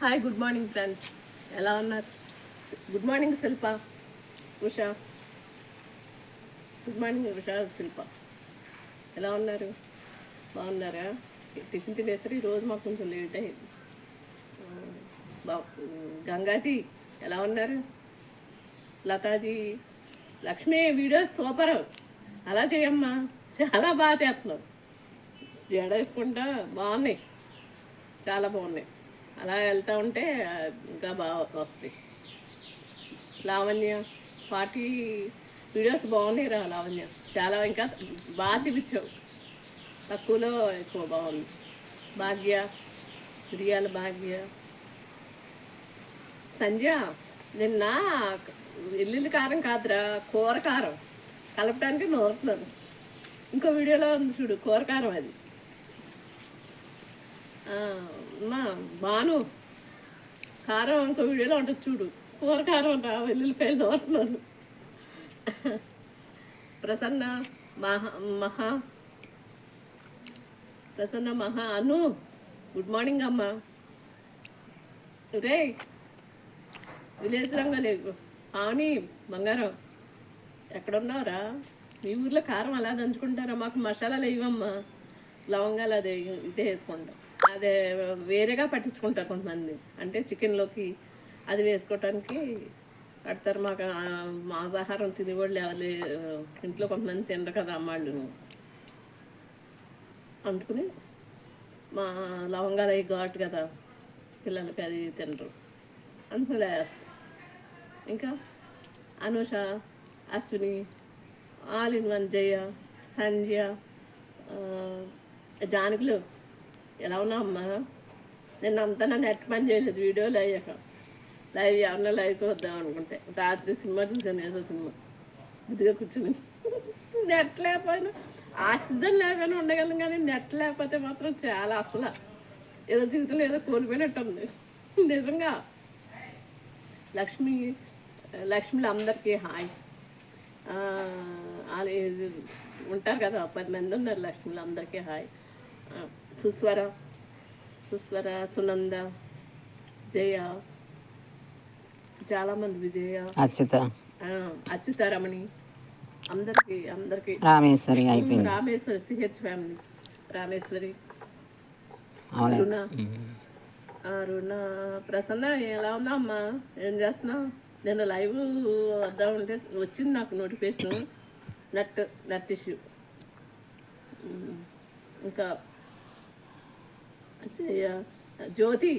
Hi good morning friends, ఎలా ఉన్నారు? Good morning శిల్ప, Usha. Good morning Usha, శిల్ప. ఎలా ఉన్నారు? బాగున్నారా? టిఫిన్ తినేసరి ఈరోజు మాకు కొంచెం లేట్ అయింది. బా గంగాజీ ఎలా ఉన్నారు? లతాజీ, లక్ష్మి వీడియోస్ సూపర్, అలా చేయమ్మా, చాలా బాగా చేస్తున్నావు. జడ వేసుకుంటా బాగున్నాయి, చాలా బాగున్నాయి. అలా వెళ్తూ ఉంటే ఇంకా బాగా వస్తాయి. లావణ్య పార్టీ వీడియోస్ బాగున్నాయి రా లావణ్య, చాలా ఇంకా బాగా చూపించావు, తక్కువలో ఎక్కువ బాగుంది. భాగ్య, మిరియాల భాగ్య. సంధ్య నిన్న ఎల్లుల్లి కారం కాదురా, కూర కారం కలపడానికి నూరుతున్నాను. ఇంకో వీడియోలో ఉంది చూడు, కూర కారం అది. అమ్మా బాను, కారం ఇంకో వీడియోలో ఉంటుంది చూడు, కూర కారం రా, వెల్లుల్లిపాయలు నూరుతున్నాను. ప్రసన్న మహా ప్రసన్న మహా అను, గుడ్ మార్నింగ్ అమ్మా. రే విలేజ్ రంగలేదు ఆని బంగారం, ఎక్కడున్నావురా? మీ ఊర్లో కారం అలా దంచుకుంటారా? మాకు మసాలాలు వేయవమ్మా, లవంగాలు అదే ఇదే వేసుకుంటాం. అదే వేరేగా పట్టించుకుంటారు కొంతమంది, అంటే చికెన్లోకి అది వేసుకోవటానికి కడతారు. మాకు మాంసాహారం తినేవాళ్ళు ఎవరు ఇంట్లో కొంతమంది తినరు కదా అమ్మాళ్ళు, అందుకుని మా లవంగాలు అవి ఘాటు కదా, పిల్లలకి అది తినరు, అందులో వేస్తాం. ఇంకా Anusha, Ashwini, all in one, Jaya, Sandhya, జానకులు ఎలా ఉన్నావు అమ్మా? నిన్న అంతా నన్ను నెట్ పని చేయలేదు, వీడియోలు అయ్యాక లైవ్ ఎవరన్నా లైవ్కి వద్దాం అనుకుంటే రాత్రి సినిమా చూసాను, ఏదో సినిమా బుద్ధిగా కూర్చుని. నెట్ లేకపోయినా ఆక్సిజన్ లేకపోయినా ఉండగలను, కానీ నెట్ లేకపోతే మాత్రం చాలా అసలు ఏదో జీవితంలో ఏదో కోల్పోయినట్టు ఉంది నిజంగా. లక్ష్మిలు అందరికీ హాయ్. ఉంటారు కదా 10 మంది ఉన్నారు లక్ష్మిలు, అందరికీ హాయ్. సుస్వర, సునంద, జయ, చాలామంది, విజయ, అచ్యుతారమణి, అందరికి రామేశ్వరి అయిపోయింది. రామేశ్వరి సిహెచ్ ఫ్యామిలీ, రామేశ్వరి, అరుణ, ప్రసన్న ఎలా ఉన్నా అమ్మా? ఏం చేస్తున్నావు? నేను లైవ్ వద్దామంటే వచ్చింది నాకు నోటిఫికేషన్, నెట్ ఇష్యూ. ఇంకా జ్యోతి